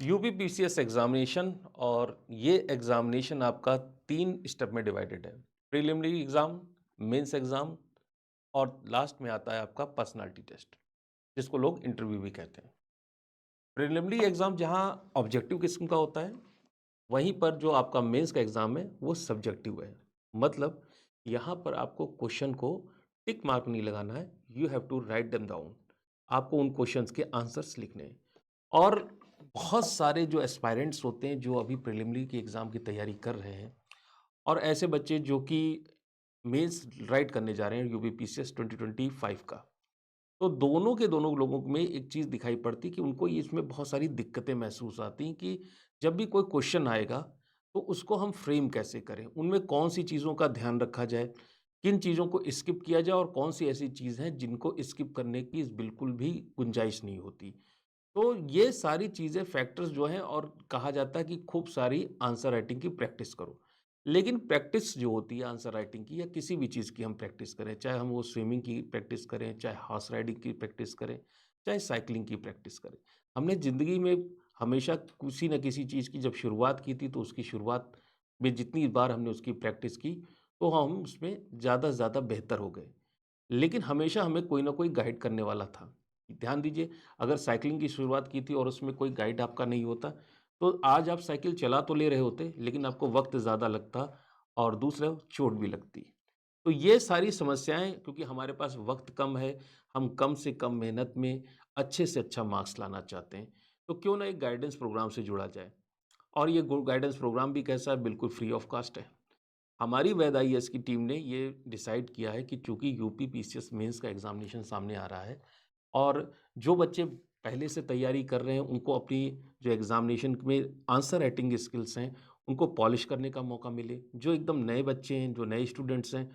UPPCS examination और ये examination आपका 3 स्टेप में डिवाइडेड है। प्रीलिमिनरी एग्जाम, मेंस एग्जाम और लास्ट में आता है आपका पर्सनालिटी टेस्ट, जिसको लोग इंटरव्यू भी कहते हैं। प्रीलिमिनरी एग्जाम जहाँ ऑब्जेक्टिव किस्म का होता है, वहीं पर जो आपका मेंस का एग्जाम है वो सब्जेक्टिव है। मतलब यहाँ पर आपको क्वेश्चन को टिक मार्क नहीं लगाना है, you have to write them down. आपको उन क्वेश्चंस के आंसर्स लिखने हैं। और बहुत सारे जो एस्पायरेंट्स होते हैं जो अभी प्रिलिमिनरी की एग्ज़ाम की तैयारी कर रहे हैं और ऐसे बच्चे जो कि मेंस राइट करने जा रहे हैं यूपीपीसीएस 2025 का, तो दोनों के दोनों लोगों में एक चीज़ दिखाई पड़ती कि उनको ये इसमें बहुत सारी दिक्कतें महसूस आती हैं कि जब भी कोई क्वेश्चन आएगा तो उसको हम फ्रेम कैसे करें, उनमें कौन सी चीज़ों का ध्यान रखा जाए, किन चीज़ों को स्किप किया जाए और कौन सी ऐसी चीज़ हैं जिनको स्किप करने की बिल्कुल भी गुंजाइश नहीं होती। तो ये सारी चीज़ें फैक्टर्स जो हैं और कहा जाता है कि खूब सारी आंसर राइटिंग की प्रैक्टिस करो। लेकिन प्रैक्टिस जो होती है आंसर राइटिंग की या किसी भी चीज़ की हम प्रैक्टिस करें, चाहे हम वो स्विमिंग की प्रैक्टिस करें, चाहे हॉर्स राइडिंग की प्रैक्टिस करें, चाहे साइक्लिंग की प्रैक्टिस करें। हमने ज़िंदगी में हमेशा किसी न किसी चीज़ की जब शुरुआत की थी तो उसकी शुरुआत में जितनी बार हमने उसकी प्रैक्टिस की, तो हम उसमें ज़्यादा से ज़्यादा बेहतर हो गए। लेकिन हमेशा हमें कोई ना कोई गाइड करने वाला था। ध्यान दीजिए, अगर साइक्लिंग की शुरुआत की थी और उसमें कोई गाइड आपका नहीं होता, तो आज आप साइकिल चला तो ले रहे होते, लेकिन आपको वक़्त ज़्यादा लगता और दूसरा चोट भी लगती। तो ये सारी समस्याएँ क्योंकि हमारे पास वक़्त कम है, हम कम से कम मेहनत में अच्छे से अच्छा मार्क्स लाना चाहते हैं, तो क्यों ना एक गाइडेंस प्रोग्राम से जुड़ा जाए। और ये गो गाइडेंस प्रोग्राम भी कैसा है, बिल्कुल फ्री ऑफ कॉस्ट है। हमारी वैद आईएएस की टीम ने ये डिसाइड किया है कि चूँकि यूपी पीसीएस मेंस का एग्ज़ामिनेशन सामने आ रहा है और जो बच्चे पहले से तैयारी कर रहे हैं, उनको अपनी जो एग्ज़ामिनेशन में आंसर राइटिंग स्किल्स हैं, उनको पॉलिश करने का मौका मिले। जो एकदम नए बच्चे हैं, जो नए स्टूडेंट्स हैं,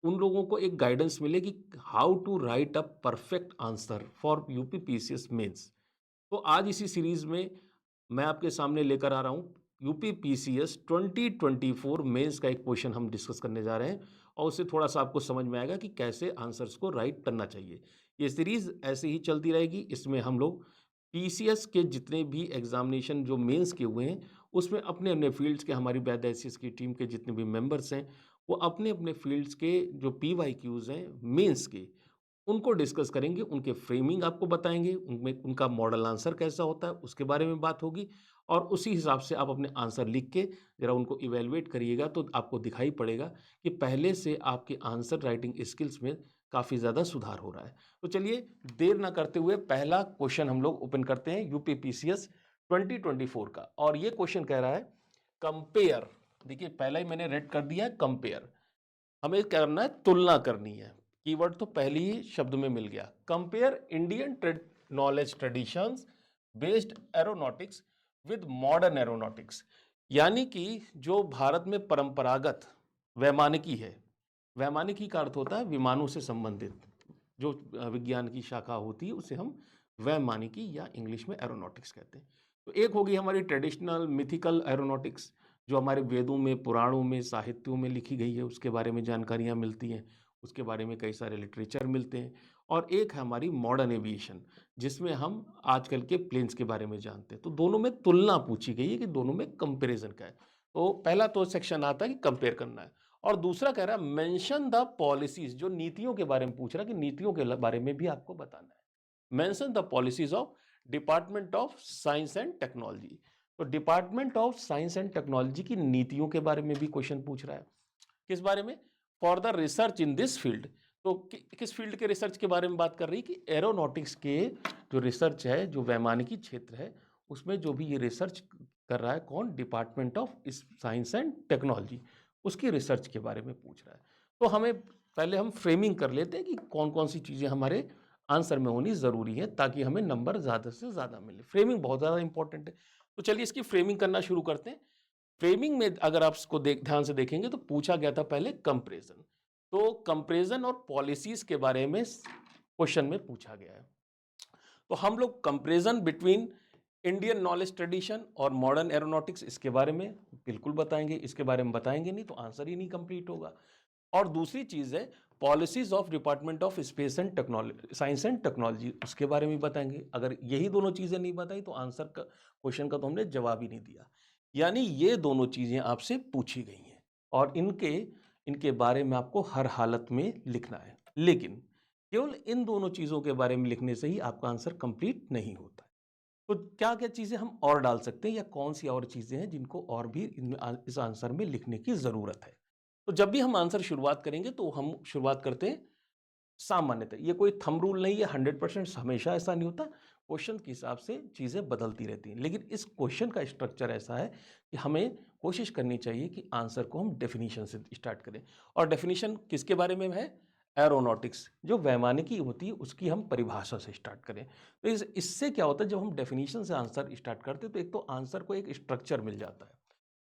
उन लोगों को एक गाइडेंस मिले कि how to write a perfect answer for UP PCS mains. तो आज इसी सीरीज़ में मैं आपके सामने लेकर आ रहा हूँ यूपी पीसीएस 2024 मेंस का एक क्वेश्चन हम डिस्कस करने जा रहे हैं और उससे थोड़ा-सा आपको समझ में आएगा कि कैसे आंसर्स को राइट करना चाहिए। ये सीरीज़ ऐसे ही चलती रहेगी, इसमें हम लोग पीसीएस के जितने भी एग्ज़ामिनेशन जो मेंस के हुए हैं, उसमें अपने-अपने फ़ील्ड्स के हमारी वैद एसएस की टीम के जितने भी मेंबर्स हैं, वो अपने-अपने फ़ील्ड्स के जो पीवाईक्यूज़ हैं मेंस के, उनको डिस्कस करेंगे, उनके फ्रेमिंग आपको बताएँगे, उनमें उनका मॉडल आंसर कैसा होता है, उसके बारे में बात होगी और उसी हिसाब से आप अपने आंसर लिख के ज़रा उनको इवैल्यूएट करिएगा, तो आपको दिखाई पड़ेगा कि पहले से आपके आंसर राइटिंग स्किल्स में काफ़ी ज़्यादा सुधार हो रहा है। तो चलिए, देर ना करते हुए पहला क्वेश्चन हम लोग ओपन करते हैं यूपीपीसीएस 2024 का और ये क्वेश्चन कह रहा है कंपेयर। देखिए, पहला ही मैंने रेड कर दिया है कंपेयर। हमें क्या करना है, तुलना करनी है। कीवर्ड तो पहले ही शब्द में मिल गया। Compare Indian knowledge traditions based aeronautics with modern aeronautics. यानी कि जो भारत में परंपरागत वैमानिकी है, वैमानिकी का अर्थ होता है विमानों से संबंधित जो विज्ञान की शाखा होती है, उसे हम वैमानिकी या इंग्लिश में एरोनॉटिक्स कहते हैं। तो एक होगी हमारी ट्रेडिशनल मिथिकल एरोनॉटिक्स, जो हमारे वेदों में, पुराणों में, साहित्यों में लिखी गई है, उसके बारे में जानकारियाँ मिलती हैं, उसके बारे में कई सारे लिटरेचर मिलते हैं। और एक है हमारी मॉडर्न एविएशन, जिसमें हम आजकल के प्लेन्स के बारे में जानते हैं। तो दोनों में तुलना पूछी गई है कि दोनों में कंपैरिजन का है। तो पहला तो सेक्शन आता है कि कंपेयर करना है और दूसरा कह रहा है मेंशन द पॉलिसीज, जो नीतियों के बारे में पूछ रहा है कि नीतियों के बारे में भी आपको बताना है। Mention the policies of department of science and technology. तो department of science and technology की नीतियों के बारे में भी क्वेश्चन पूछ रहा है। किस बारे में? For the research in this field. तो किस फील्ड के रिसर्च के बारे में बात कर रही है कि एरोनॉटिक्स के जो रिसर्च है, जो वैमानिकी क्षेत्र है, उसमें जो भी ये रिसर्च कर रहा है, कौन? Department of science and technology, उसकी रिसर्च के बारे में पूछ रहा है। तो हमें पहले हम फ्रेमिंग कर लेते हैं कि कौन कौन सी चीज़ें हमारे आंसर में होनी ज़रूरी है ताकि हमें नंबर ज़्यादा से ज़्यादा मिले। फ्रेमिंग बहुत ज़्यादा इंपॉर्टेंट है। तो चलिए इसकी फ्रेमिंग करना शुरू करते हैं। फ्रेमिंग में अगर आप इसको ध्यान से देखेंगे तो पूछा गया था पहले कंपैरिजन। तो कंपैरिजन और पॉलिसीज के बारे में क्वेश्चन में पूछा गया है। तो हम लोग comparison between Indian knowledge tradition और मॉडर्न एरोनॉटिक्स, इसके बारे में बिल्कुल बताएंगे। इसके बारे में बताएंगे नहीं तो आंसर ही नहीं कंप्लीट होगा। और दूसरी चीज़ है policies of department of space and technology, science and technology, उसके बारे में बताएंगे। अगर यही दोनों चीज़ें नहीं बताई तो आंसर का क्वेश्चन का तो हमने जवाब ही नहीं दिया। यानी ये दोनों चीज़ें आपसे पूछी गई हैं और इनके बारे में आपको हर हालत में लिखना है। लेकिन केवल इन दोनों चीज़ों के बारे में लिखने से ही आपका आंसर कंप्लीट नहीं होता है। तो क्या क्या चीज़ें हम और डाल सकते हैं या कौन सी और चीज़ें हैं जिनको और भी इस आंसर में लिखने की ज़रूरत है। तो जब भी हम आंसर शुरुआत करेंगे तो हम शुरुआत करते हैं सामान्यतः, ये कोई थंब रूल नहीं है, 100% हमेशा ऐसा नहीं होता, क्वेश्चन के हिसाब से चीज़ें बदलती रहती हैं। लेकिन इस क्वेश्चन का स्ट्रक्चर ऐसा है कि हमें कोशिश करनी चाहिए कि आंसर को हम डेफिनेशन से स्टार्ट करें। और डेफिनेशन किसके बारे में है? एरोनॉटिक्स, जो वैमानिकी होती है उसकी हम परिभाषा से स्टार्ट करें। तो इससे क्या होता है, जब हम डेफिनेशन से आंसर स्टार्ट करते हैं तो एक तो आंसर को एक स्ट्रक्चर मिल जाता है,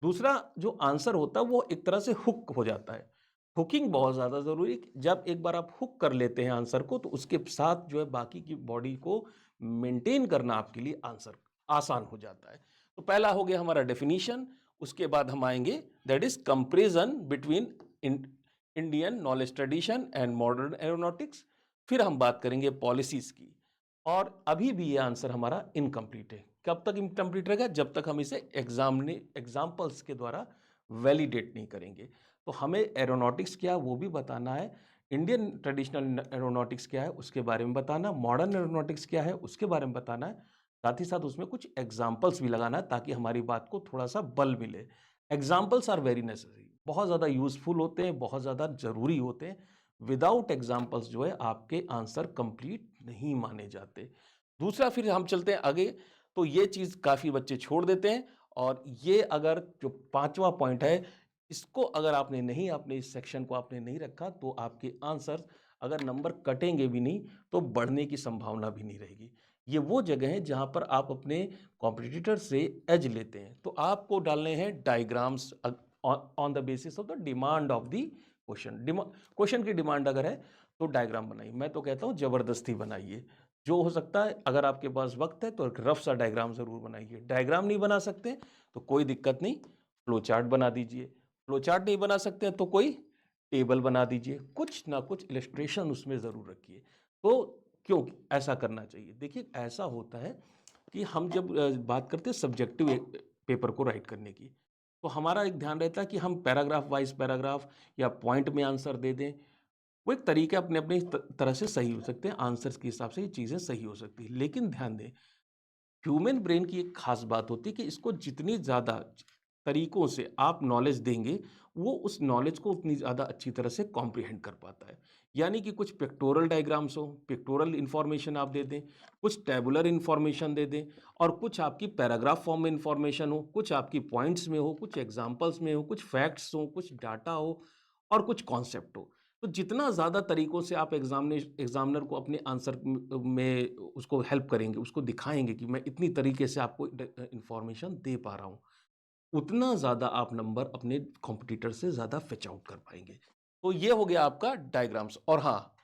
दूसरा जो आंसर होता है वो एक तरह से हुक हो जाता है। हुकिंग बहुत ज़्यादा ज़रूरी है। जब एक बार आप हुक कर लेते हैं आंसर को तो उसके साथ जो है बाकी की बॉडी को मेंटेन करना आपके लिए आंसर आसान हो जाता है। तो पहला हो गया हमारा डेफिनीशन, उसके बाद हम आएंगे that is comparison between Indian knowledge tradition and modern aeronautics. फिर हम बात करेंगे पॉलिसीज की। और अभी भी ये आंसर हमारा इनकम्प्लीट है। कब तक इनकम्प्लीट रहेगा? जब तक हम इसे एग्जाम्पल्स के द्वारा वैलिडेट नहीं करेंगे। तो हमें एरोनॉटिक्स क्या है वो भी बताना है, इंडियन ट्रेडिशनल एरोनॉटिक्स क्या है उसके बारे में बताना, मॉडर्न एरोनॉटिक्स क्या है उसके बारे में बताना है, साथ ही साथ उसमें कुछ एग्जाम्पल्स भी लगाना है ताकि हमारी बात को थोड़ा सा बल मिले। एग्जाम्पल्स आर वेरी नेसेसरी, बहुत ज़्यादा यूजफुल होते हैं, बहुत ज़्यादा ज़रूरी होते हैं। विदाउट एग्जाम्पल्स जो है आपके आंसर कंप्लीट नहीं माने जाते। दूसरा फिर हम चलते हैं आगे, तो ये चीज़ काफ़ी बच्चे छोड़ देते हैं। और ये अगर जो पांचवा पॉइंट है, इसको अगर आपने नहीं, आपने इस सेक्शन को आपने नहीं रखा तो आपके आंसर अगर नंबर कटेंगे भी नहीं तो बढ़ने की संभावना भी नहीं रहेगी। ये वो जगह है जहां पर आप अपने कॉम्पिटिटर से एज लेते हैं। तो आपको डालने हैं diagrams on the basis of the demand of the question. Question की डिमांड अगर है तो डायग्राम बनाइए। मैं तो कहता हूँ जबरदस्ती बनाइए, जो हो सकता है। अगर आपके पास वक्त है तो एक रफ सा डायग्राम जरूर बनाइए। डायग्राम नहीं बना सकते तो कोई दिक्कत नहीं, फ्लो चार्ट बना दीजिए। फ्लो चार्ट नहीं बना सकते हैं तो कोई टेबल बना दीजिए, कुछ ना कुछ इलस्ट्रेशन उसमें जरूर रखिए। तो क्यों ऐसा करना चाहिए? देखिए ऐसा होता है कि हम जब बात करते हैं सब्जेक्टिव पेपर को राइट करने की, तो हमारा एक ध्यान रहता है कि हम पैराग्राफ वाइज पैराग्राफ या पॉइंट में आंसर दे दें। वो एक तरीके अपने अपने तरह से सही हो सकते हैं, आंसर्स के हिसाब से ये चीज़ें सही हो सकती है। लेकिन ध्यान दें, ह्यूमन ब्रेन की एक खास बात होती है कि इसको जितनी ज़्यादा तरीकों से आप नॉलेज देंगे, वो उस नॉलेज को उतनी ज़्यादा अच्छी तरह से कॉम्प्रिहेंड कर पाता है। यानी कि कुछ पिक्टोरल डायग्राम्स हो, पिक्टोरल इन्फॉर्मेशन आप दे दें, कुछ टैबुलर इन्फॉर्मेशन दे दें, और कुछ आपकी पैराग्राफ फॉर्म में इन्फॉर्मेशन हो, कुछ आपकी पॉइंट्स में हो, कुछ एग्जाम्पल्स में हो, कुछ फैक्ट्स हो, कुछ डाटा हो और कुछ कॉन्सेप्ट हो। तो जितना ज़्यादा तरीकों से आप एग्जामिनर को अपने आंसर में उसको हेल्प करेंगे, उसको दिखाएंगे कि मैं इतनी तरीके से आपको इंफॉर्मेशन दे पा रहा हूँ, उतना ज़्यादा आप नंबर अपने कॉम्पिटिटर से ज़्यादा फेच आउट कर पाएंगे। तो ये हो गया आपका डायग्राम्स। और हाँ,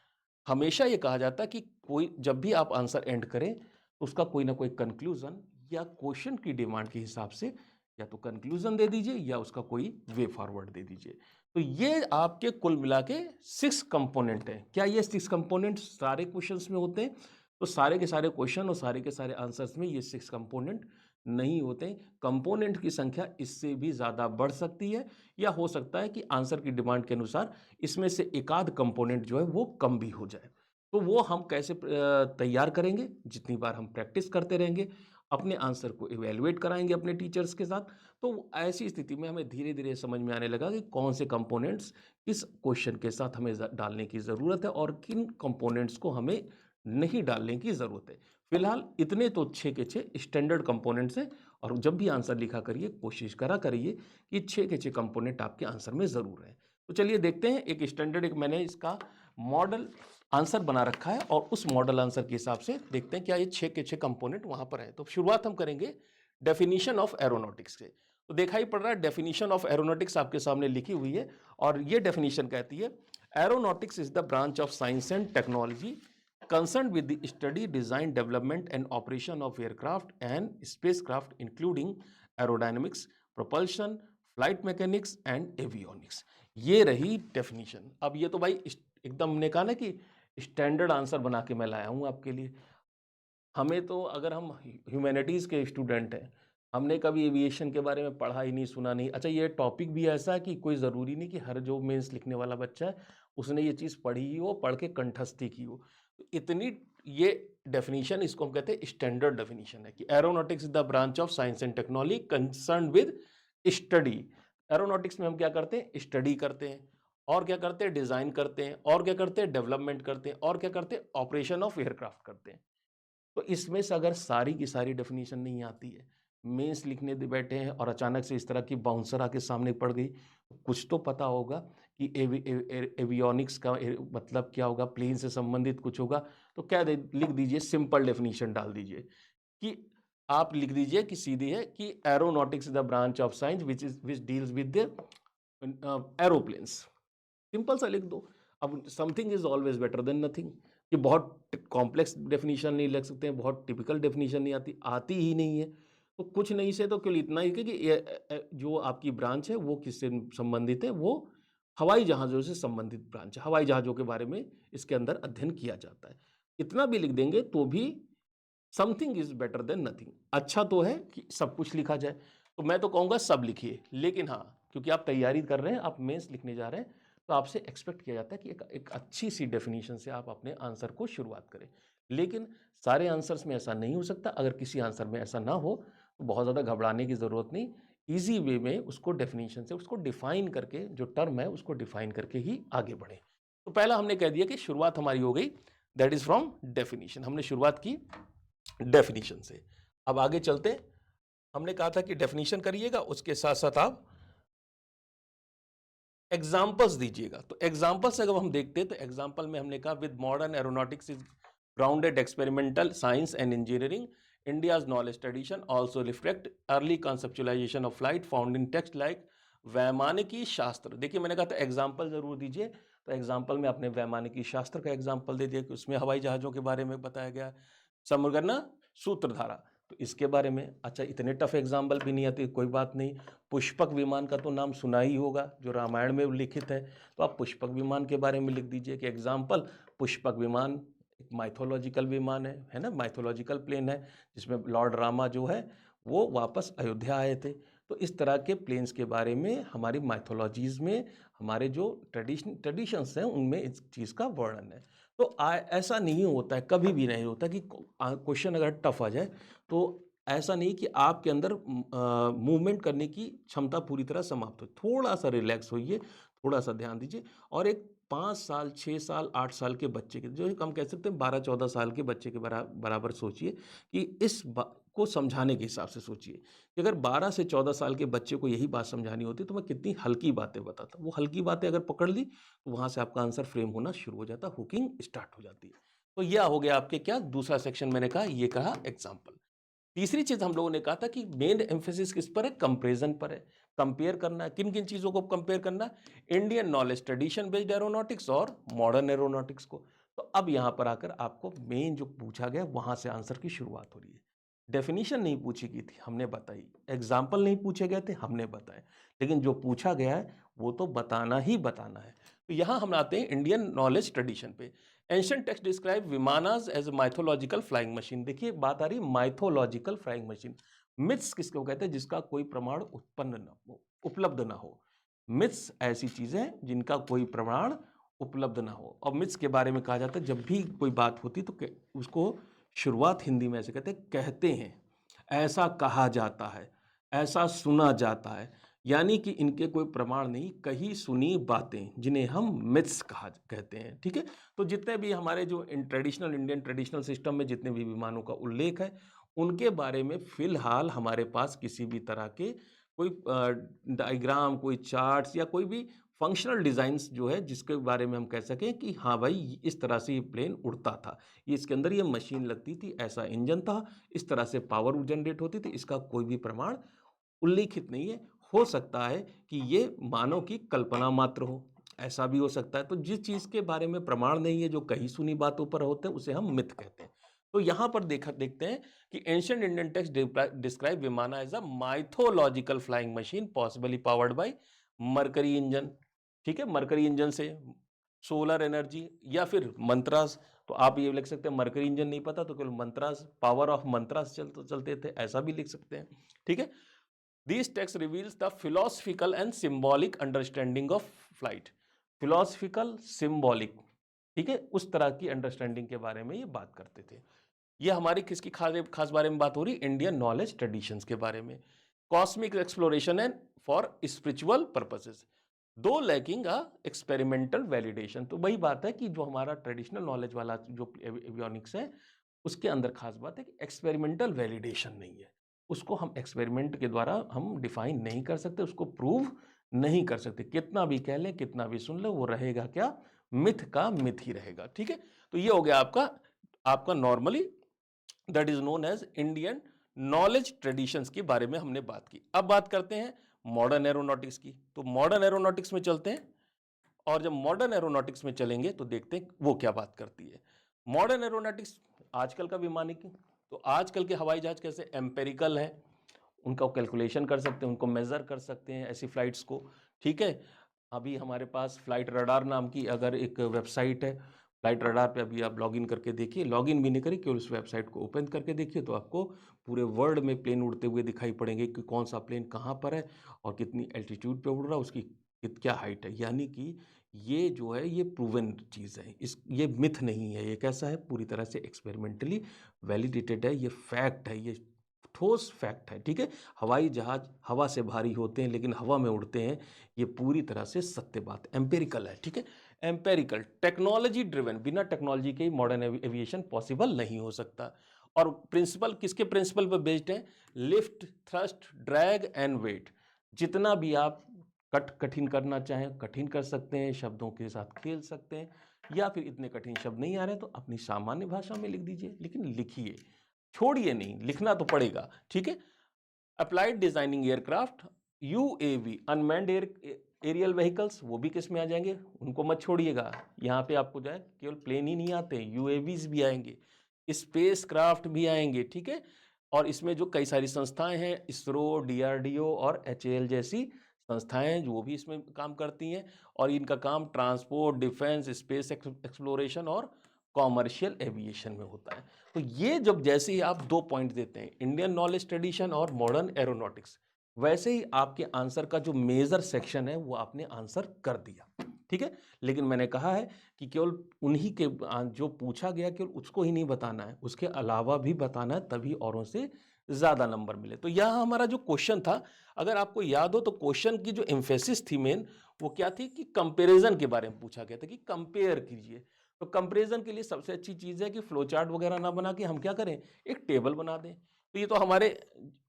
हमेशा ये कहा जाता है कि कोई जब भी आप आंसर एंड करें तो उसका कोई ना कोई कंक्लूजन या क्वेश्चन की डिमांड के हिसाब से या तो कंक्लूजन दे दीजिए या उसका कोई वे फॉरवर्ड दे दीजिए। तो ये आपके कुल मिला के 6 कंपोनेंट हैं। क्या ये 6 कंपोनेंट सारे क्वेश्चंस में होते हैं? तो सारे के सारे क्वेश्चन और सारे के सारे आंसर्स में ये 6 कंपोनेंट नहीं होते। कंपोनेंट की संख्या इससे भी ज़्यादा बढ़ सकती है, या हो सकता है कि आंसर की डिमांड के अनुसार इसमें से एक आध कंपोनेंट जो है वो कम भी हो जाए। तो वो हम कैसे तैयार करेंगे? जितनी बार हम प्रैक्टिस करते रहेंगे, अपने आंसर को इवैल्यूएट कराएंगे अपने टीचर्स के साथ, तो ऐसी स्थिति में हमें धीरे धीरे समझ में आने लगा कि कौन से कंपोनेंट्स किस क्वेश्चन के साथ हमें डालने की ज़रूरत है और किन कंपोनेंट्स को हमें नहीं डालने की ज़रूरत है। फिलहाल इतने तो 6 के 6 स्टैंडर्ड कंपोनेंट्स हैं। और जब भी आंसर लिखा करिए, कोशिश करा करिए कि 6 के 6 कंपोनेंट आपके आंसर में ज़रूर हैं। तो चलिए देखते हैं, एक स्टैंडर्ड एक मैंने इसका मॉडल आंसर बना रखा है और उस मॉडल आंसर के हिसाब से देखते हैं क्या ये 6 के 6 कंपोनेंट वहां पर है। तो शुरुआत हम करेंगे डेफिनेशन ऑफ एरोनॉटिक्स से। तो देखा ही पड़ रहा है, डेफिनेशन ऑफ एरोनॉटिक्स आपके सामने लिखी हुई है। और ये डेफिनेशन कहती है, aeronautics is the branch of science and technology concerned with the study, design, development and operation of aircraft and spacecraft including aerodynamics, propulsion, flight mechanics and avionics, ये रही डेफिनेशन। अब ये तो भाई एकदम हमने कहा ना कि स्टैंडर्ड आंसर बना के मैं लाया हूँ आपके लिए। हमें तो, अगर हम ह्यूमैनिटीज़ के स्टूडेंट हैं, हमने कभी एविएशन के बारे में पढ़ा ही नहीं, सुना नहीं। अच्छा, ये टॉपिक भी ऐसा है कि कोई ज़रूरी नहीं कि हर जो मेंस लिखने वाला बच्चा है उसने ये चीज़ पढ़ी ही हो, पढ़ के कंठस्थी की हो। तो इतनी, ये डेफिनेशन, इसको हम कहते हैं स्टैंडर्ड डेफिनेशन है कि aeronautics is the branch of science and technology concern with study. Aeronautics में हम क्या करते हैं? स्टडी करते हैं। और क्या करते हैं? डिज़ाइन करते हैं। और क्या करते हैं? डेवलपमेंट करते हैं। और क्या करते हैं? ऑपरेशन ऑफ एयरक्राफ्ट करते हैं। तो इसमें से अगर सारी की सारी डेफिनेशन नहीं आती है, मेंस लिखने दे बैठे हैं और अचानक से इस तरह की बाउंसर आके सामने पड़ गई, तो कुछ तो पता होगा कि एवियोनिक्स का मतलब क्या होगा, प्लेन से संबंधित कुछ होगा। तो क्या लिख दीजिए, सिंपल डेफिनेशन डाल दीजिए कि, आप लिख दीजिए कि सीधी है कि aeronautics the branch of science which deals with aeroplanes. Simple सा लिख दो। अब something is always better than nothing. कि बहुत कॉम्प्लेक्स डेफिनेशन नहीं लिख सकते हैं, बहुत टिपिकल डेफिनेशन नहीं आती, आती ही नहीं है। तो कुछ नहीं से तो केवल इतना ही कि जो आपकी ब्रांच है वो किससे संबंधित है, वो हवाई जहाज़ों से संबंधित ब्रांच है। हवाई जहाज़ों के बारे में इसके अंदर अध्ययन किया जाता है। इतना भी लिख देंगे तो भी something is better than nothing. अच्छा तो है कि सब कुछ लिखा जाए, तो मैं तो कहूँगा सब लिखिए। लेकिन हाँ, क्योंकि आप तैयारी कर रहे हैं, आप मेंस लिखने जा रहे हैं, तो आपसे एक्सपेक्ट किया जाता है कि एक अच्छी सी डेफिनेशन से आप अपने आंसर को शुरुआत करें। लेकिन सारे आंसर्स में ऐसा नहीं हो सकता। अगर किसी आंसर में ऐसा ना हो तो बहुत ज़्यादा घबराने की ज़रूरत नहीं। ईजी वे में उसको डेफिनेशन से उसको डिफाइन करके, जो टर्म है उसको डिफाइन करके ही आगे बढ़ें। तो पहला हमने कह दिया कि शुरुआत हमारी हो गई, दैट इज़ फ्रॉम डेफिनेशन। हमने शुरुआत की डेफिनेशन से। अब आगे चलते हैं। हमने कहा था कि डेफिनेशन करिएगा, उसके साथ साथ आप एग्जाम्पल्स दीजिएगा। तो एग्जाम्पल्स अगर हम देखते हैं तो एग्जाम्पल में हमने कहा, with modern aeronautics is grounded experimental science and engineering, India's knowledge tradition also reflect early conceptualization of flight found in text like Vaimaniki Shastra. देखिए, मैंने कहा था एग्जाम्पल जरूर दीजिए। तो एग्जाम्पल में आपने वैमानिकी शास्त्र का एग्जाम्पल दे दिया कि उसमें हवाई जहाज़ों के बारे में बताया गया। समरगना सूत्रधारा, तो इसके बारे में। अच्छा, इतने टफ एग्जाम्पल भी नहीं आते, कोई बात नहीं। पुष्पक विमान का तो नाम सुना ही होगा, जो रामायण में उल्लिखित है। तो आप पुष्पक विमान के बारे में लिख दीजिए कि एग्जाम्पल, पुष्पक विमान एक माइथोलॉजिकल विमान है ना, माइथोलॉजिकल प्लेन है, जिसमें लॉर्ड रामा जो है वो वापस अयोध्या आए थे। तो इस तरह के प्लेन्स के बारे में हमारी माइथोलॉजीज में, हमारे जो ट्रेडिशंस हैं उनमें इस चीज़ का वर्णन है। तो ऐसा नहीं होता है, कभी भी नहीं होता कि क्वेश्चन अगर टफ आ जाए तो ऐसा नहीं कि आपके अंदर मूवमेंट करने की क्षमता पूरी तरह समाप्त हो। थोड़ा सा रिलैक्स होइए, थोड़ा सा ध्यान दीजिए। और एक 5 साल, 6 साल, 8 साल के बच्चे के, जो हम कह सकते हैं 12-14 साल के बच्चे के बराबर सोचिए कि इस को समझाने के हिसाब से सोचिए कि अगर 12 से 14 साल के बच्चे को यही बात समझानी होती तो मैं कितनी हल्की बातें बताता। वो हल्की बातें अगर पकड़ ली तो वहाँ से आपका आंसर फ्रेम होना शुरू हो जाता, हुकिंग स्टार्ट हो जाती है। तो यह हो गया आपके क्या, दूसरा सेक्शन मैंने कहा, ये कहा एग्जाम्पल। तीसरी चीज हम लोगों ने कहा था कि मेन एम्फेसिस किस पर है, कंपैरिजन पर है। कंपेयर करना है, किन किन चीजों को कंपेयर करना, Indian knowledge tradition based aeronautics और मॉडर्न एरोनॉटिक्स को। तो अब यहां पर आकर आपको मेन जो पूछा गया वहां से आंसर की शुरुआत हो रही है। डेफिनेशन नहीं पूछी गई थी, हमने बताई। एग्जाम्पल नहीं पूछे गए थे, हमने बताए। लेकिन जो पूछा गया है वो तो बताना ही बताना है। तो यहां हम आते हैं इंडियन नॉलेज ट्रेडिशन पे। Ancient text describe vimanas as mythological flying machine. देखिए, बात आ रही है माइथोलॉजिकल फ्लाइंग मशीन। मिथ्स किसको कहते हैं? जिसका कोई प्रमाण उत्पन्न न हो, उपलब्ध ना हो। मिथ्स ऐसी चीजें जिनका कोई प्रमाण उपलब्ध ना हो। और मिथ्स के बारे में कहा जाता है, जब भी कोई बात होती तो उसको शुरुआत हिंदी में ऐसे कहते हैं, ऐसा कहा जाता है, ऐसा सुना जाता है। यानी कि इनके कोई प्रमाण नहीं, कही सुनी बातें, जिन्हें हम मिथ्स कहते हैं। ठीक है। तो जितने भी हमारे जो ट्रेडिशनल इंडियन ट्रेडिशनल सिस्टम में जितने भी विमानों का उल्लेख है, उनके बारे में फिलहाल हमारे पास किसी भी तरह के कोई डायग्राम, कोई चार्ट्स या कोई भी फंक्शनल डिज़ाइंस जो है जिसके बारे में हम कह सकें कि हाँ भाई, इस तरह से ये प्लेन उड़ता था, ये इसके अंदर ये मशीन लगती थी, ऐसा इंजन था, इस तरह से पावर जनरेट होती थी, इसका कोई भी प्रमाण उल्लिखित नहीं है। हो सकता है कि ये मानव की कल्पना मात्र हो, ऐसा भी हो सकता है। तो जिस चीज़ के बारे में प्रमाण नहीं है, जो कही सुनी बातों पर होते हैं, उसे हम मिथ कहते हैं। तो यहाँ पर देखते हैं कि ancient Indian text describe vimana as a mythological flying machine possibly powered by mercury engine. ठीक है, मरकरी इंजन से सोलर एनर्जी या फिर मंत्रास। तो आप ये लिख सकते हैं मरकरी इंजन नहीं पता तो केवल मंत्रास, पावर ऑफ मंत्रास चलते थे, ऐसा भी लिख सकते हैं। ठीक है, this text reveals the philosophical and symbolic understanding of flight. Philosophical, symbolic, ठीक है, उस तरह की अंडरस्टैंडिंग के बारे में ये बात करते थे। ये हमारी किसकी खास बारे में बात हो रही, इंडियन नॉलेज ट्रेडिशंस के बारे में। Cosmic exploration and for spiritual purposes दो लैकिंग अ एक्सपेरिमेंटल वैलिडेशन। तो वही बात है कि जो हमारा ट्रेडिशनल नॉलेज वाला जो एवियोनिक्स है उसके अंदर खास बात है कि एक्सपेरिमेंटल वैलिडेशन नहीं है, उसको हम एक्सपेरिमेंट के द्वारा हम डिफाइन नहीं कर सकते, उसको प्रूव नहीं कर सकते। कितना भी कह लें, कितना भी सुन ले, वो रहेगा क्या, मिथ का मिथ ही रहेगा। ठीक है, तो ये हो गया आपका normally that is known as Indian knowledge traditions के बारे में हमने बात की। अब बात करते हैं मॉडर्न एरोनॉटिक्स की। तो मॉडर्न एरोनॉटिक्स में चलते हैं, और जब मॉडर्न एरोनॉटिक्स में चलेंगे तो देखते हैं वो क्या बात करती है। मॉडर्न एरोनॉटिक्स आजकल का विमानिकी। तो आजकल के हवाई जहाज कैसे एम्पेरिकल है, उनका कैलकुलेशन कर सकते हैं, उनको मेजर कर सकते हैं ऐसी फ्लाइट्स को। ठीक है, अभी हमारे पास फ्लाइट रडार नाम की अगर एक वेबसाइट है, फ्लाइट रडार पे अभी आप लॉगिन करके देखिए, लॉगिन भी नहीं करिए, केवल उस वेबसाइट को ओपन करके देखिए तो आपको पूरे वर्ल्ड में प्लेन उड़ते हुए दिखाई पड़ेंगे कि कौन सा प्लेन कहाँ पर है और कितनी एल्टीट्यूड पे उड़ रहा है, उसकी क्या हाइट है। यानी कि ये जो है ये प्रूवन चीज़ है, ये मिथ नहीं है, ये कैसा है, पूरी तरह से एक्सपेरिमेंटली वैलिडेटेड है, ये फैक्ट है, ये ठोस फैक्ट है। ठीक है, हवाई जहाज हवा से भारी होते हैं लेकिन हवा में उड़ते हैं, ये पूरी तरह से सत्य बात, एम्पेरिकल है। ठीक है, एम्पेरिकल, टेक्नोलॉजी ड्रिवन, बिना टेक्नोलॉजी के मॉडर्न एविएशन पॉसिबल नहीं हो सकता। और प्रिंसिपल किसके प्रिंसिपल पर बेस्ड है, lift, thrust, drag and weight. जितना भी आप कठिन करना चाहें कठिन कर सकते हैं, शब्दों के साथ खेल सकते हैं, या फिर इतने कठिन शब्द नहीं आ रहे तो अपनी सामान्य भाषा में लिख दीजिए, लेकिन लिखिए, छोड़िए नहीं, लिखना तो पड़ेगा। ठीक है, applied designing aircraft, UAV, unmanned aerial vehicles, वो भी किस में आ जाएंगे, उनको मत छोड़िएगा। यहाँ पे आपको जो है केवल प्लेन ही नहीं आते, यूएवीज भी आएंगे, स्पेस क्राफ्ट भी आएंगे। ठीक है, और इसमें जो कई सारी संस्थाएं हैं, इसरो, डीआरडीओ और एचएएल जैसी संस्थाएं जो भी इसमें काम करती हैं, और इनका काम ट्रांसपोर्ट, डिफेंस, स्पेस एक्सप्लोरेशन और कॉमर्शियल एविएशन में होता है। तो ये जब जैसे ही आप दो पॉइंट देते हैं, इंडियन नॉलेज ट्रेडिशन और मॉडर्न एरोनॉटिक्स, वैसे ही आपके आंसर का जो मेजर सेक्शन है वो आपने आंसर कर दिया। ठीक है, लेकिन मैंने कहा है कि केवल उन्हीं के जो पूछा गया केवल उसको ही नहीं बताना है, उसके अलावा भी बताना है, तभी औरों से ज़्यादा नंबर मिले। तो यहाँ हमारा जो क्वेश्चन था, अगर आपको याद हो तो क्वेश्चन की जो एम्फेसिस थी मेन, वो क्या थी कि कंपेरिजन के बारे में पूछा गया था कि कंपेयर कीजिए। तो कंपेरिजन के लिए सबसे अच्छी चीज़ है कि फ्लो चार्ट वगैरह ना बना के हम क्या करें, एक टेबल बना दें। तो ये तो हमारे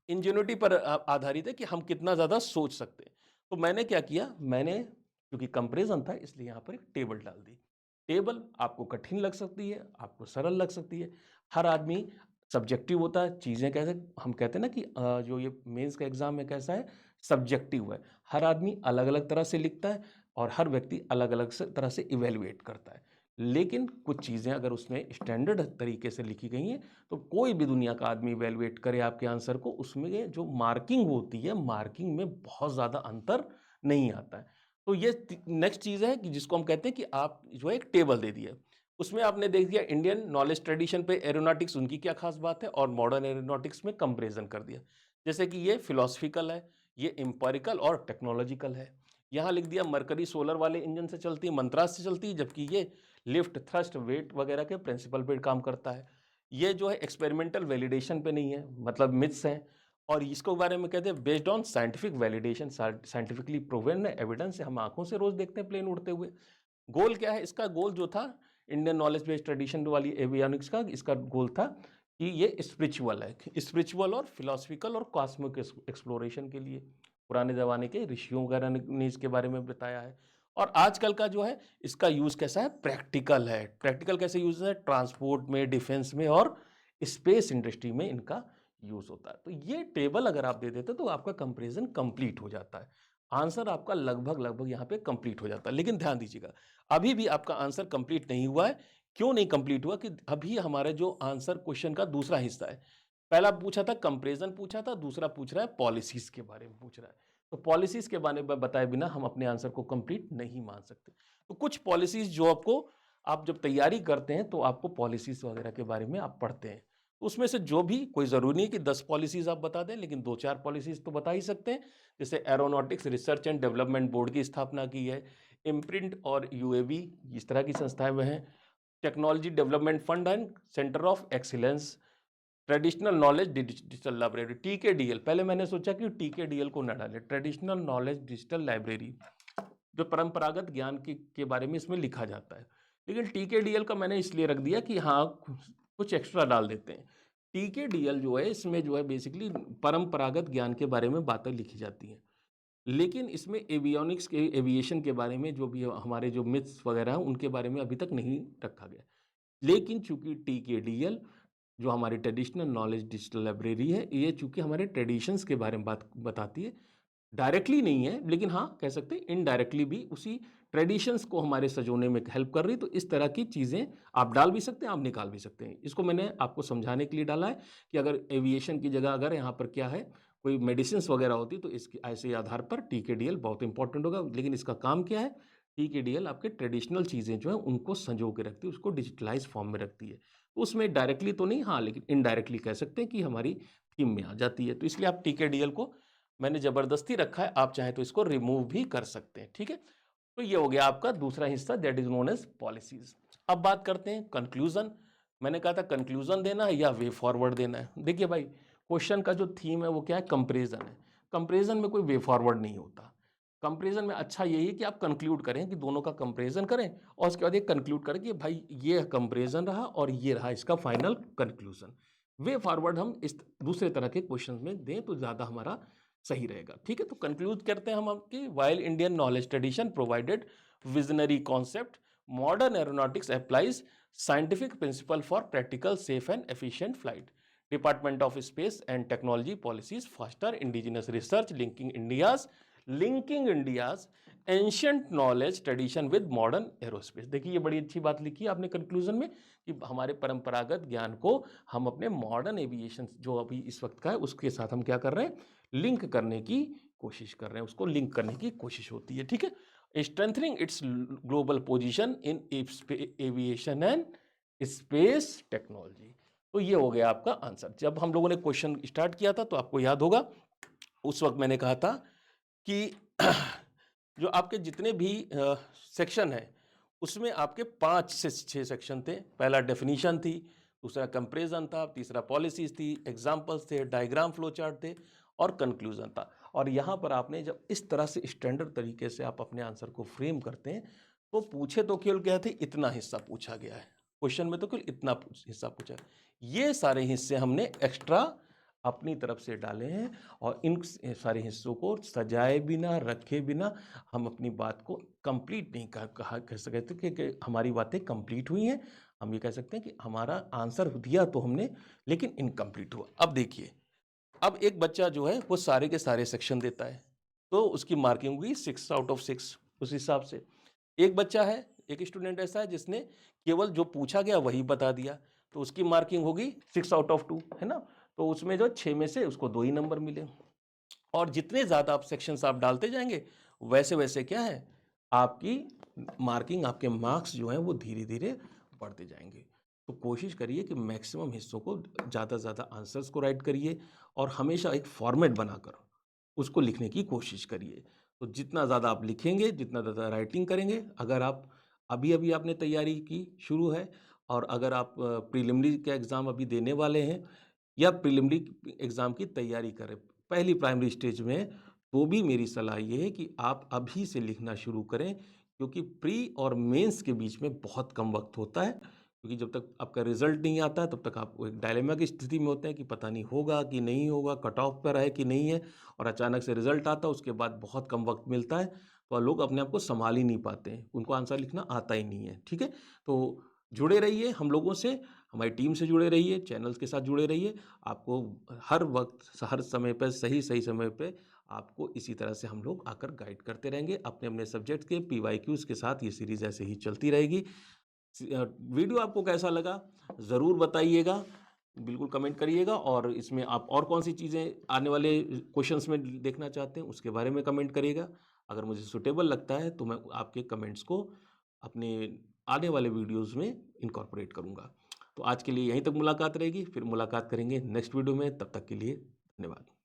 इंजेन्युइटी पर आधारित है कि हम कितना ज़्यादा सोच सकते हैं। तो मैंने क्या किया, मैंने क्योंकि कंपेरिजन था इसलिए यहाँ पर एक टेबल डाल दी। टेबल आपको कठिन लग सकती है, आपको सरल लग सकती है, हर आदमी सब्जेक्टिव होता है, चीज़ें कैसे हम कहते हैं ना कि जो ये मेंस का एग्जाम है कैसा है, सब्जेक्टिव है, हर आदमी अलग अलग तरह से लिखता है और हर व्यक्ति अलग अलग तरह से इवेलुएट करता है। लेकिन कुछ चीज़ें अगर उसमें स्टैंडर्ड तरीके से लिखी गई हैं तो कोई भी दुनिया का आदमी इवेलुएट करे आपके आंसर को, उसमें जो मार्किंग होती है, मार्किंग में बहुत ज़्यादा अंतर नहीं आता है। तो ये नेक्स्ट चीज़ है कि जिसको हम कहते हैं कि आप जो है एक टेबल दे दिया, उसमें आपने देख दिया इंडियन नॉलेज ट्रेडिशन पे एरोनॉटिक्स उनकी क्या खास बात है, और मॉडर्न एरोनॉटिक्स में कंपेरिजन कर दिया। जैसे कि ये फिलोसफिकल है, ये एम्पेरिकल और टेक्नोलॉजिकल है। यहाँ लिख दिया मरकरी सोलर वाले इंजन से चलती है, मंत्रास से चलती है, जबकि ये लिफ्ट, थ्रस्ट, वेट वगैरह के प्रिंसिपल पे काम करता है। ये जो है एक्सपेरिमेंटल वैलिडेशन पे नहीं है, मतलब मिथ्स हैं। और इसको बारे में कहते हैं based on scientific validation, scientifically proven evidence है, हम आंखों से रोज देखते हैं प्लेन उड़ते हुए। गोल क्या है इसका, गोल जो था इंडियन नॉलेज बेस्ड ट्रेडिशन वाली एवियोनिक्स का, इसका गोल था कि ये स्पिरिचुअल है, स्पिरिचुअल और फिलोसफिकल और कॉस्मिक एक्सप्लोरेशन के लिए पुराने ज़माने के ऋषियों वगैरह ने इसके बारे में बताया है। और आजकल का जो है इसका यूज़ कैसा है, प्रैक्टिकल है। प्रैक्टिकल कैसे यूज़ है, ट्रांसपोर्ट में, डिफेंस में और स्पेस इंडस्ट्री में इनका यूज़ होता है। तो ये टेबल अगर आप दे देते तो आपका कंपेरिजन कंप्लीट हो जाता है, आंसर आपका लगभग लगभग यहाँ पे कंप्लीट हो जाता है। लेकिन ध्यान दीजिएगा, अभी भी आपका आंसर कंप्लीट नहीं हुआ है, क्यों नहीं कंप्लीट हुआ कि अभी हमारा जो आंसर क्वेश्चन का दूसरा हिस्सा है, पहला पूछा था कंपैरिजन पूछा था, दूसरा पूछ रहा है पॉलिसीज के बारे में पूछ रहा है। तो पॉलिसीज के बारे में बताए बिना हम अपने आंसर को कंप्लीट नहीं मान सकते। तो कुछ पॉलिसीज जो आपको, आप जब तैयारी करते हैं तो आपको पॉलिसीज वगैरह के बारे में आप पढ़ते हैं। उसमें से जो भी, कोई ज़रूरी नहीं कि 10 पॉलिसीज आप बता दें, लेकिन 2-4 पॉलिसीज तो बता ही सकते हैं। जैसे aeronautics research and development board की स्थापना की है, इम्प्रिंट और यूएवी इस तरह की संस्थाएं वह हैं, technology development fund and centre of excellence, traditional knowledge digital library, TKDL. पहले मैंने सोचा कि टीकेडीएल को न डाले, ट्रेडिशनल नॉलेज डिजिटल लाइब्रेरी, जो परंपरागत ज्ञान के बारे में इसमें लिखा जाता है। लेकिन टीकेडीएल का मैंने इसलिए रख दिया कि हाँ, कुछ एक्स्ट्रा डाल देते हैं। टीकेडीएल जो है, इसमें जो है बेसिकली परंपरागत ज्ञान के बारे में बातें लिखी जाती हैं, लेकिन इसमें एवियोनिक्स के, एविएशन के बारे में जो भी हमारे जो मिथ्स वगैरह हैं उनके बारे में अभी तक नहीं रखा गया। लेकिन चूंकि टीकेडीएल जो हमारी ट्रेडिशनल नॉलेज डिजिटल लाइब्रेरी है, ये चूंकि हमारे ट्रेडिशंस के बारे में बात बताती है, डायरेक्टली नहीं है, लेकिन हाँ कह सकते हैं इनडायरेक्टली भी उसी ट्रेडिशंस को हमारे सजोने में हेल्प कर रही। तो इस तरह की चीज़ें आप डाल भी सकते हैं, आप निकाल भी सकते हैं। इसको मैंने आपको समझाने के लिए डाला है कि अगर एविएशन की जगह अगर यहाँ पर क्या है, कोई मेडिसिन वगैरह होती, तो इसके ऐसे आधार पर टीकेडीएल बहुत इंपॉर्टेंट होगा। लेकिन इसका काम क्या है, टीकेडीएल आपके ट्रेडिशनल चीज़ें जो है उनको संजो के रखती है, उसको डिजिटलाइज फॉर्म में रखती है। तो उसमें डायरेक्टली तो नहीं, हाँ लेकिन इनडायरेक्टली कह सकते हैं कि हमारी थीम में आ जाती है। तो इसलिए आप टीकेडीएल को मैंने ज़बरदस्ती रखा है, आप चाहें तो इसको रिमूव भी कर सकते हैं, ठीक है। तो ये हो गया आपका दूसरा हिस्सा, that is known as policies. अब बात करते हैं कंक्लूजन। मैंने कहा था कंक्लूजन देना है या वे फॉरवर्ड देना है। देखिए भाई, क्वेश्चन का जो थीम है वो क्या है, कंपेरिजन है। कंपेरिजन में कोई वे फॉरवर्ड नहीं होता। कंपेरिजन में अच्छा यही है कि आप कंक्लूड करें, कि दोनों का कंपेरिजन करें और उसके बाद ये कंक्लूड करें कि भाई ये कंपेरिजन रहा और ये रहा इसका फाइनल कंक्लूजन। वे फॉरवर्ड हम इस दूसरे तरह के क्वेश्चन में दें तो ज़्यादा हमारा सही रहेगा, ठीक है। तो कंक्लूड करते हैं हम आपकी, while Indian knowledge tradition provided visionary concept, modern aeronautics applies scientific principle for practical safe and efficient flight, department of space and technology policies faster indigenous research, linking India's ancient knowledge tradition with modern aerospace. देखिए ये बड़ी अच्छी बात लिखी है आपने conclusion में, कि हमारे परंपरागत ज्ञान को हम अपने मॉडर्न एविएशन जो अभी इस वक्त का है उसके साथ हम क्या कर रहे हैं, लिंक करने की कोशिश कर रहे हैं, उसको लिंक करने की कोशिश होती है, ठीक है। Strengthening it's global position in aviation and space technology. तो ये हो गया आपका आंसर। जब हम लोगों ने क्वेश्चन स्टार्ट किया था तो आपको याद होगा उस वक्त मैंने कहा था कि जो आपके जितने भी सेक्शन है उसमें आपके 5 से 6 सेक्शन थे। पहला डेफिनीशन थी, दूसरा कंपेरिजन था, तीसरा पॉलिसीज थी, एग्जाम्पल्स थे, डायग्राम फ्लो चार्ट थे और कंक्लूजन था। और यहाँ पर आपने जब इस तरह से स्टैंडर्ड तरीके से आप अपने आंसर को फ्रेम करते हैं तो पूछे तो केवल क्या थे, इतना हिस्सा पूछा गया है क्वेश्चन में, तो केवल इतना हिस्सा पूछा है। ये सारे हिस्से हमने एक्स्ट्रा अपनी तरफ से डाले हैं और इन सारे हिस्सों को सजाए बिना रखे बिना हम अपनी बात को कंप्लीट नहीं कह सकते कि हमारी बातें कंप्लीट हुई हैं। हम ये कह सकते हैं कि हमारा आंसर दिया तो हमने, लेकिन इनकम्प्लीट हुआ। अब देखिए, अब एक बच्चा जो है वो सारे के सारे सेक्शन देता है तो उसकी मार्किंग हुई 6 आउट ऑफ 6 उस हिसाब से। एक बच्चा है, एक स्टूडेंट ऐसा है जिसने केवल जो पूछा गया वही बता दिया, तो उसकी मार्किंग होगी 6 आउट ऑफ 2, है ना। तो उसमें जो 6 में से उसको 2 ही नंबर मिले। और जितने ज़्यादा आप सेक्शंस आप डालते जाएंगे वैसे वैसे क्या है, आपकी मार्किंग, आपके मार्क्स जो हैं वो धीरे धीरे बढ़ते जाएंगे। तो कोशिश करिए कि मैक्सिमम हिस्सों को, ज़्यादा से ज़्यादा आंसर्स को राइट करिए और हमेशा एक फॉर्मेट बनाकर उसको लिखने की कोशिश करिए। तो जितना ज़्यादा आप लिखेंगे, जितना ज़्यादा राइटिंग करेंगे, अगर आप अभी अभी आपने तैयारी की शुरू है और अगर आप प्रीलिमिनरी का एग्ज़ाम अभी देने वाले हैं या प्रीलिमिनरी एग्ज़ाम की तैयारी करें पहली प्राइमरी स्टेज में, तो भी मेरी सलाह ये है कि आप अभी से लिखना शुरू करें, क्योंकि प्री और मेंस के बीच में बहुत कम वक्त होता है। क्योंकि जब तक आपका रिजल्ट नहीं आता है तब तक आप एक डायलेमा की स्थिति में होते हैं कि पता नहीं होगा कि नहीं होगा, कट ऑफ पर है कि नहीं है, और अचानक से रिजल्ट आता है, उसके बाद बहुत कम वक्त मिलता है, तो लोग अपने आप को संभाल ही नहीं पाते हैं, उनको आंसर लिखना आता ही नहीं है, ठीक है। तो जुड़े रहिए हम लोगों से, हमारी टीम से जुड़े रहिए, चैनल्स के साथ जुड़े रहिए। आपको हर वक्त, हर समय पर, सही सही समय पे आपको इसी तरह से हम लोग आकर गाइड करते रहेंगे। अपने अपने सब्जेक्ट के PYQs के साथ ये सीरीज़ ऐसे ही चलती रहेगी। वीडियो आपको कैसा लगा ज़रूर बताइएगा, बिल्कुल कमेंट करिएगा और इसमें आप और कौन सी चीज़ें आने वाले क्वेश्चंस में देखना चाहते हैं उसके बारे में कमेंट करिएगा। अगर मुझे सूटेबल लगता है तो मैं आपके कमेंट्स को अपने आने वाले वीडियोज़ में इनकॉर्पोरेट करूँगा। तो आज के लिए यहीं तक मुलाकात रहेगी, फिर मुलाकात करेंगे नेक्स्ट वीडियो में, तब तक के लिए धन्यवाद।